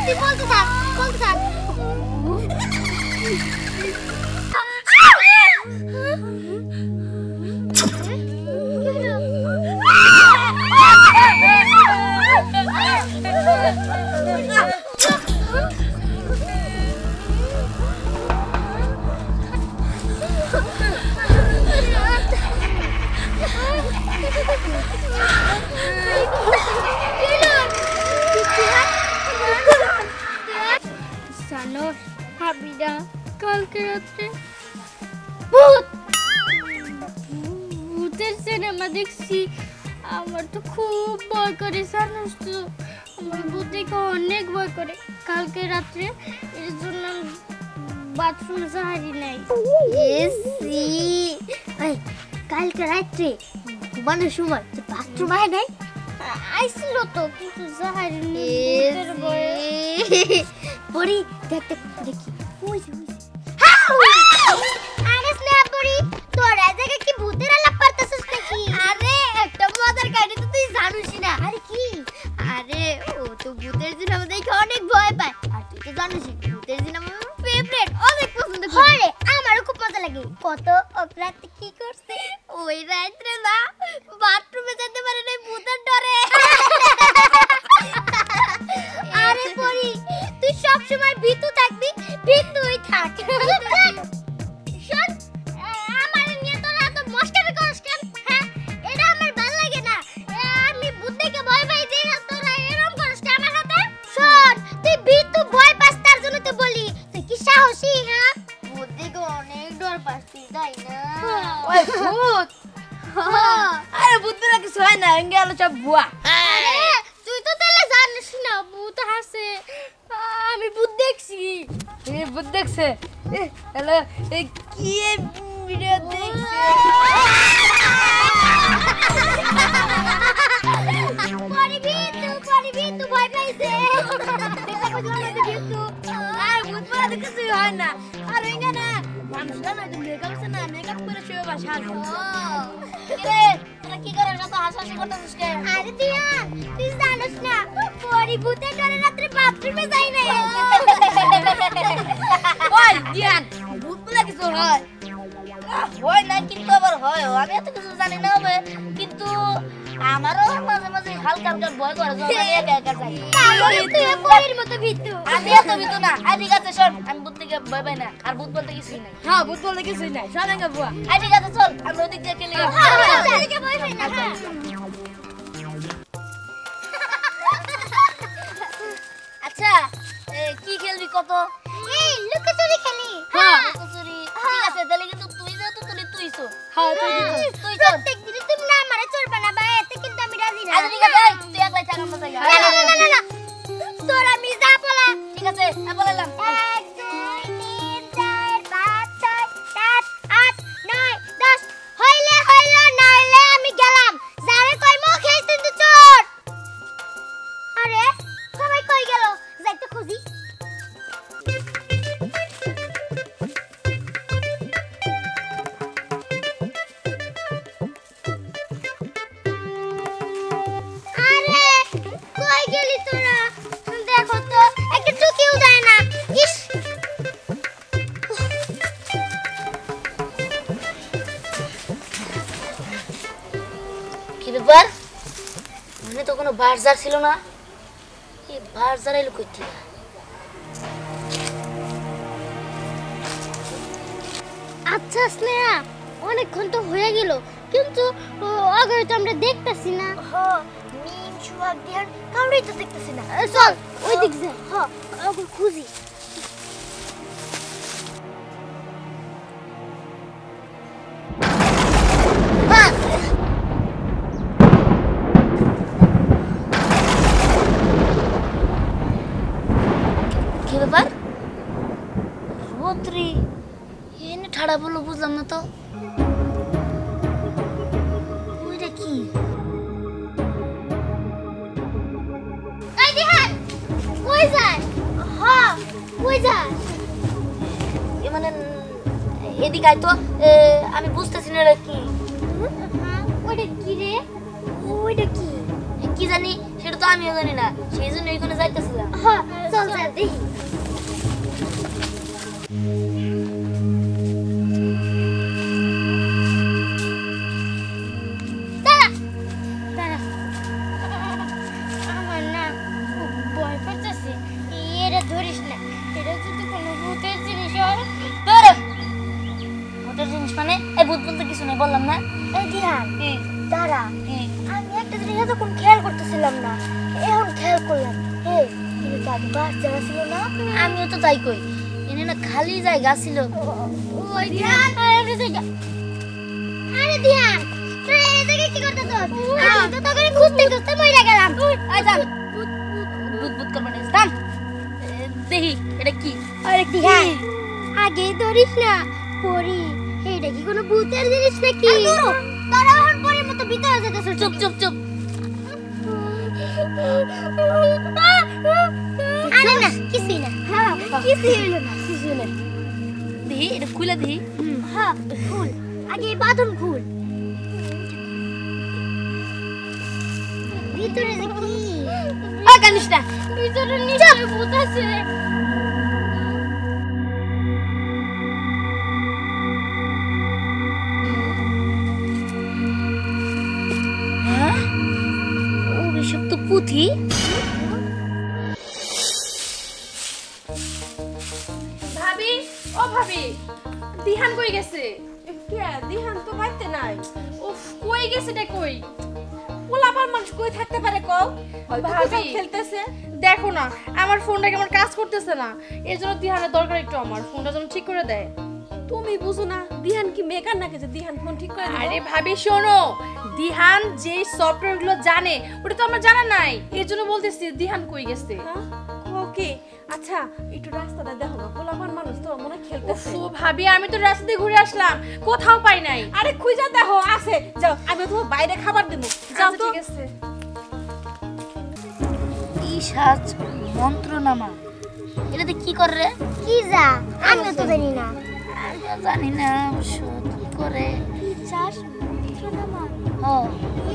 তুই বলতে থাক বলতে থাক কালকে রাতে ভূতের সিনেমা দেখছি আমার তো খুব ভয় করে জানোস তো আমার ভূত দেখে অনেক ভয় করে কালকে রাত্রে এর জন্য বাথরুমে যাই নাই এসি এই কালকে রাত্রে ঘুমানোর সময় তো বাথরুম আয় নাই আইছিল তো কিন্তু যাই নাই ভূতের ভয়ে পরি দেখতে দেখি ওইছে আরে স্ন্যাপরি তোর আজকে কি ভূতের আলাপ করতেছিস নাকি আরে একটা মজার কাহিনী তো তুই জানিস না আরে কি আরে ও তো ভূতের সিনেমা দেখে অনেক ভয় পায় আর তুই তো জানিস ভূতের সিনেমা আমার ফেভারিট অনেক পছন্দ করি আরে আমারও খুব মজা লাগে কত অপরাধ কি করছে ওই রাতে না বাথরুমে যেতে পারে না ভূতের ডরে আরে পরি তুই সব সময় ভীতু থাকবি ভীতুই থাক শোন আমার নিয়ে তোরা এত মস্কারি করিস কেন হ্যাঁ এটা আমার ভালো লাগে না আমি ভূত দেখে ভয় পাই যে তোরা এরকম করিস আমার সাথে শোন তুই ভীতু ভয় পাস তার জন্য তো বলি তুই কি সাহসী হ্যাঁ ভূত দেখে অনেক ডর পাচ্ছিস তাই না ওই ভূত আরে ভূত বলে কিছু হয় না গেল সব ভুয়া আরে তুই তো তাহলে জানিস না ভূত হাসে আমি ভূত দেখছি এই ভূত দেখছে হ্যালো এই কি ভিডিও দেখছে পরিবি তুই ভয় পাইছে দেখা কত ভীতু আর ভূত বলে কিছু হয় না আর এঙ্গা না মানুষরা না মেকআপ আছে না মেকআপ করে শুয়ে বসে আছে কিরে তোরা কি করে না তো হাসাহাসি করতেছিস কে আরে দিয়ান তুই জানিস না পরিভূতের ডরে রাতে বাথরুমে যাই না ওই দিয়ান ভূত বলে কিছু হয় হয় না কিন্তু আবার হয় আমি এত কিছু জানি না হবে কিন্তু আমারও মাঝে মাঝে হালকা হালকা ভয় করে যখন আমি একা একা যাই তাহলে তুই পরির মতো ভীতু আমি এত ভীতু না ঠিক আছে শোন আমি ভূত থেকে ভয় পাই না আর ভূত বলতে কিছুই নাই হ্যাঁ ভূত বলতে কিছুই নাই সব এঙ্গা ভুয়া ঠিক আছে চল আমরা ওদিক দিয়ে খেলে যাবো এদিকে ভয় পাই না আচ্ছা কি খেলবি কত এই লুকোচুরি খেলি হ্যাঁ লুকোচুরি ঠিক আছে তাহলে কিন্তু তুই যেহেতু তুইছো হ্যাঁ তুই চল প্রত্যেকদিন তুমি না আমারে চড়বা না ভাই এতে কিন্তু আমি রাজি না আচ্ছা ঠিক আছে তুই একলাই থাক আমরা যাই না তোর আমি যা বলা ঠিক আছে বললাম 1 2 3 4 5 6 7 8 9 10 হইলে নাইলে আমি গেলাম যারে কই মুখ খেইছ তুই চোর আরে সবাই কই গেল যাইতে খুঁজি আরে কই গেলি তোরা দেখো তো একটা টুকিও দেয় না ইস কি ব্যাপার মানে তো কোনো বাজার ছিল না এই বাজার এলো কই থেকে আচ্ছা স্নেহা অনেকক্ষণ তো হয়ে গেল কিন্তু আগে তো আমরা দেখতাছি না হ্যাঁ মিম সুয়াগ দিয়ার কাউরেই তো দেখতেছি না চল ওই দিক যা হ্যাঁ ওকে খুঁজি কি ব্যাপার রোদ্রি এনে ঠাড়া বলো বুঝলাম না তো ওইটা কি এই দিহান কই যায় হ্যাঁ কই যায় মানে এদিকে আয় তো আমি বুঝতেছি না এটা কি ওইটা কি রে ওইটা কি কি জানি সেটা তো আমিও জানি না সেই জন্য ওইখানে যাইতেছিলাম হ্যাঁ চল চল বললাম না এই দিহান কি দাঁড়া, কি আমি একটা জিনিস এতক্ষণ খেয়াল করতেছিলাম না, এখন খেয়াল করলাম। এই তুমি বাস জায়গা ছিল না? আমিও তো তাই কই এনে না খালি জায়গা ছিল ওই দিহান আরে জায়গা আরে দিহান তুই এই জায়গায় কি করতেছ? আমি তো তোকে খুঁজতে খুঁজতে মরে গেলাম। আই যান বুদ বুদ করবেন যান দেখি এটা কি আরে দিহান আগে ধরিস না, পরি এইটা কি কোনো ভূতের জিনিস নাকি? তোরা এখন পরির মতো ভিতরে যেতেছ। চুপ চুপ চুপ আরে না কিছুই না, হ্যাঁ কিছুই হলো না, কিছু না দেখি এটা খুলে দেখি হ্যাঁ ফুল আগে বাঁধন ফুল ভিতরে যে কি? জানিস না ভিতরে নিশ্চয়ই ভূত আছে। হ্যাঁ ও এসব তো পুঁথি ভাবি ও ভাবি দিহান কই গেছে? কে দিহান তো বাইতে নাই। উফ কই গেছে রে কই? পোলাপার মানুষ কই থাকতে পারে কও? ভাবি খেলতেছে দেখো না আমার ফোনটা কেমন কাজ করতেছে না, এর জন্য দিহানের দরকার একটু আমার ফোনটা যেন ঠিক করে দেয়। তুমি বুঝো না দিহান কি মেকার নাকি যে দিহান ফোন ঠিক করে দিবে? আরে ভাবি শোনো, দিহান যে সফটওয়্যার গুলো জানে ওটা তো আমার জানা নাই, এর জন্য বলতেছি দিহান কই গেছে। ওকে আচ্ছা একটু রাস্তাটা দেখো না, পোলাপান মানুষ তো মনে খেলতেছে। ও ভাবি আমি তো রাস্তা দিয়ে ঘুরে আসলাম, কোথাও পাই নাই। আরে খুঁজে দেখো আছে, যাও আমি তো বাইরে খাবার দেব, যাও তো। ঠিক আছে কি সাজ মন্ত্রনামা এটাতে কি করে রে? কি যা আমি তো জানি না। আমিও জানি না অবশ্য কি করে চাষ মন্ত্রনামা ও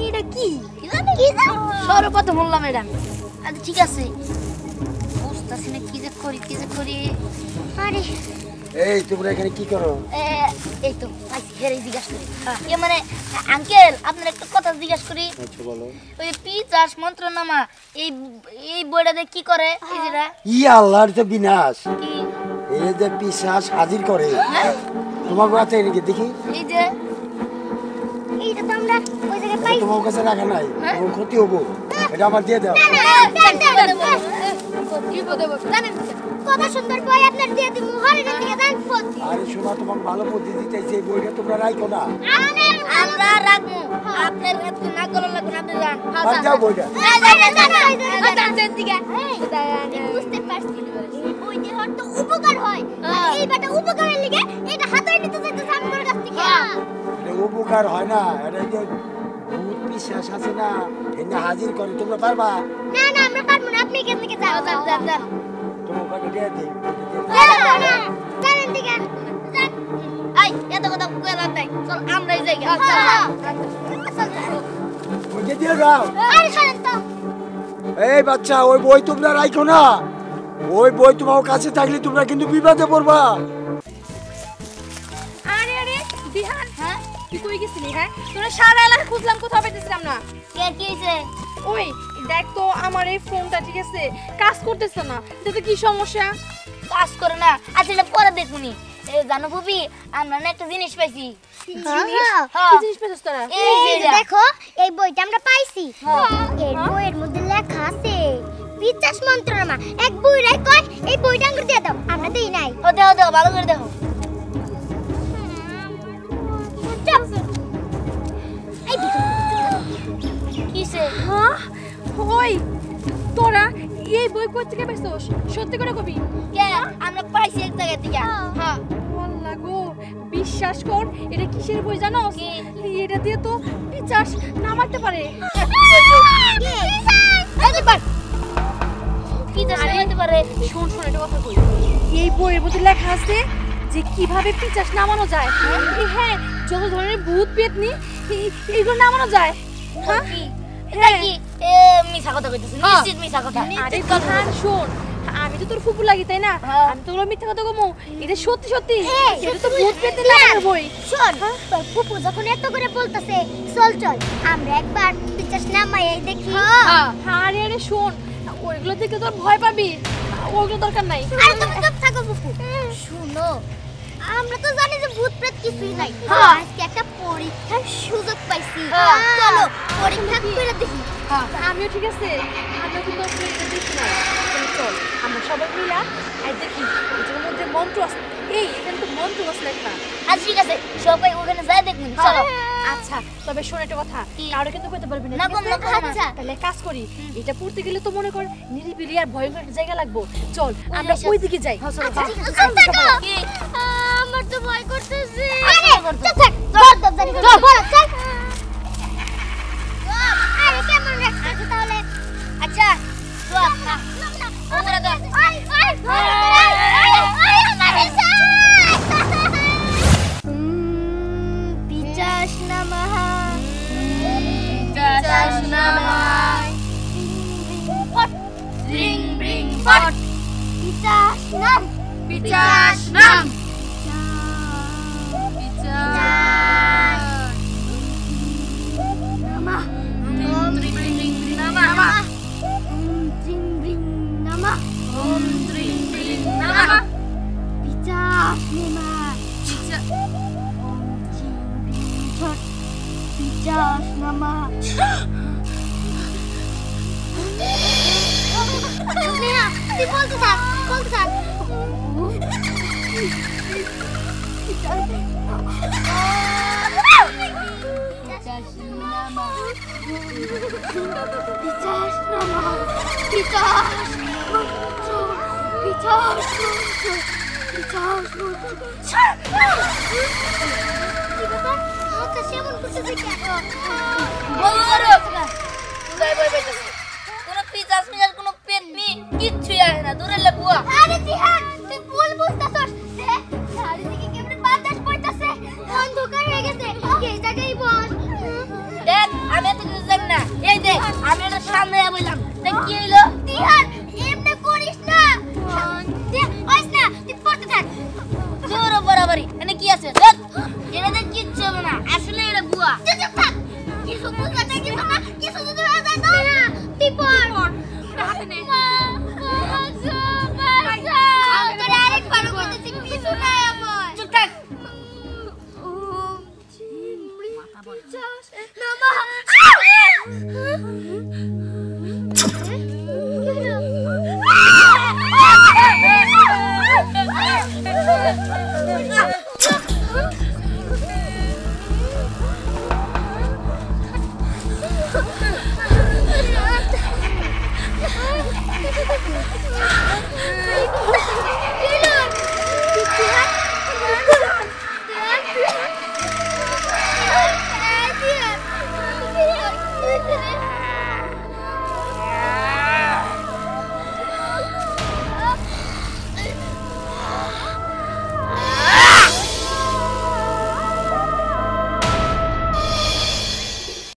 এটা কি? কি জানি কি যা সর্বপ্রথম বললাম এটা আচ্ছা ঠিক আছে বুঝতেছি না কি যে করি আরে এই তোমরা এখানে কি করো? এই তো হেরে জিজ্ঞাসা করি এ মানে আঙ্কেল আপনার একটা কথা জিজ্ঞাসা করি। আচ্ছা বলো। ওই পিচাস মন্ত্রনামা এই এই বইটাতে কি করে এই যেটা ই আল্লাহর তো বিনাশ, কি এই যে পিশাচ হাজির করে তোমাকে হাতে এনেকে দেখি। এই যে এইটা তো আমরা ওই জায়গায় এটা পাই। তোমার কাছে রাখা নাই, তোমার ক্ষতি হবো, এটা আমার দিয়ে দাও। কি বলতে জানেন কত সুন্দর বই আপনার দিয়ে দিমু, হরিণের দিকে দান পথ। আরে শোনা, তোমাকে ভালো বুদ্ধি দিতেছে, এই বইটা তোমরা রাখো না। আমরা রাখবো আপনার এত না করা লাগবে আপনি যান আর যাও বইটা। বুঝতে পারছি এই বই দিয়ে হয়তো উপকার হয়, আর এই বাটা উপকারের লিগে এটা হাতে নিতে চাইতেছে আমার কাছ থেকে। এটা উপকার হয় না, এটা যে ভূত পিশাচ আছে না এনে হাজির করে, তোমরা পারবা? না না আমরা পারবো না, আপনি এখান থেকে যাও। তোমাকে দিয়ে দিই। জানেন দিকে এই এত কথা কই লাভ নাই চল আমরাই যাই বইটা দিয়ে দাও। আরে শুনেন তো এই বাচ্চা, ওই বই তোমরা রাখো না, ওই বই তোমার কাছে থাকলে তোমরা কিন্তু বিপদে পড়বা। আরে আরে দিহান হ্যাঁ তুই কই গেছিলি? হ্যাঁ তোরা সারা এলাকা খুঁজলাম কোথাও পেতেছিলাম না। কে কি হইছে ওই দেখ তো আমার এই ফোনটা ঠিক আছে কাজ করতেছে না, এটাতে কি সমস্যা? কাজ করে না আচ্ছা এটা পরে দেখুনি জানো বুবি আমরা না একটা জিনিস পাইছি কি জিনিস পেয়েছিস তোরা? এই যে এটা। দেখো এই বইটা আমরা পাইছি, হ্যাঁ। এই বইয়ের মধ্যে লেখা আছে পিচাস মন্ত্রনামা। এক বুইরাই কয় এই বইটা আমাকে দিয়ে দাও, আমরা দেই নাই। ও দেখো দেখো ভালো করে দেখো এই ভিতরে কিসে হ্যাঁ ওই তোরা এই বই কই থেকে পেয়েছিস? সত্যি করে কবি? কে আমরা পাইছি এক জায়গা থেকে হ্যাঁ আল্লাহ গো, বিশ্বাস কর এটা কিসের বই জানো? কি? এটা দিয়ে তো পিচাস নামাতে পারে। কি জানতে পারে শোন শোন একটা কথা কই, এই বইয়ের মধ্যে লেখা আছে যে কিভাবে পিচাস নামানো যায়। হ্যাঁ যত ধরনের ভূত পেতনি এইগুলো নামানো যায়। হ্যাঁ কি এটা কি এ মিছা কথা কইতেছিস নিশ্চিত মিছা কথা আরে দিহান শোন, আমি তো তোর ফুপু লাগি তাই না, হ্যাঁ। আমি তো ওগুলো মিথ্যা কথা কমু, এটা সত্যি সত্যি এটা তো ভূত পেতনি লাগানোর বই। শোন তোর ফুপু যখন এত করে বলতেছে চল চল আমরা একবার পিচাস নামাই দেখি। আরে আরে শোন, ওইগুলো থেকে তোর ভয় পাবি, ওইগুলো দরকার নাই। আরে তুমি চুপ থাকো ফুপু। শুনো আমরা তো জানি যে ভূত প্রেত কিছুই নাই আজকে একটা পরীক্ষার সুযোগ পাইছি চলো পরীক্ষা করে দেখি আমিও ঠিক আছে আমরা কিন্তু আসলে এটা দেখি না চল আমরা সবাই মিলা আর দেখি এটার মধ্যে মন্ত্র আছে এই এখানে তো মন্ত্র আছে লেখা আচ্ছা ঠিক আছে সবাই ওখানে যাই দেখুন চলো আচ্ছা তবে শোন একটা কথা কারো কিন্তু কইতে পারবি না না ঠিক বল আছে? না আচ্ছা। তাহলে কাজ করি এটা পড়তে গেলে তো মনে কর নিরিবিলি আর ভয়ঙ্কর একটা জায়গা লাগবো চল আমরা ওই দিকে যাই কি আমার তো ভয় করতেছে আরে চুপ থাক ধর দরজারি করে বল চল আরে কেমন রাখছিস তাহলে আচ্ছা চল না ওরা তো পিচাস নমঃ পিচাস নমঃ রিং রিং ফট পিচাস নাম পিচাস নাম নমঃ ওম রিং রিং নমঃ ত্রিং ব্রিং নমঃ ওম রিং রিং নমঃ পিচাস নমঃ পিচাস পিচাস নমঃ নেহা তুই বলতে থাক পিচাস নমঃ পিচাস নমঃ পিচাস আকাশে এমন করতেছে কেন বলো যাই বই বেটাছে কোন পিচাস মিজার কোন পেতনি কিচ্ছুই আসে না দূরে বুয়া আরে জিহান তুই ভুল বুঝতাছস দেখ চারিদিকে কেমনে বাতাস বইতাছে অন্ধকার হয়ে গেছে এই জায়গায় বস দেখ আমি তো কিছু জানি না এই দেখ আমি এটা সামনে বললাম দেখ কি হইলো জিহান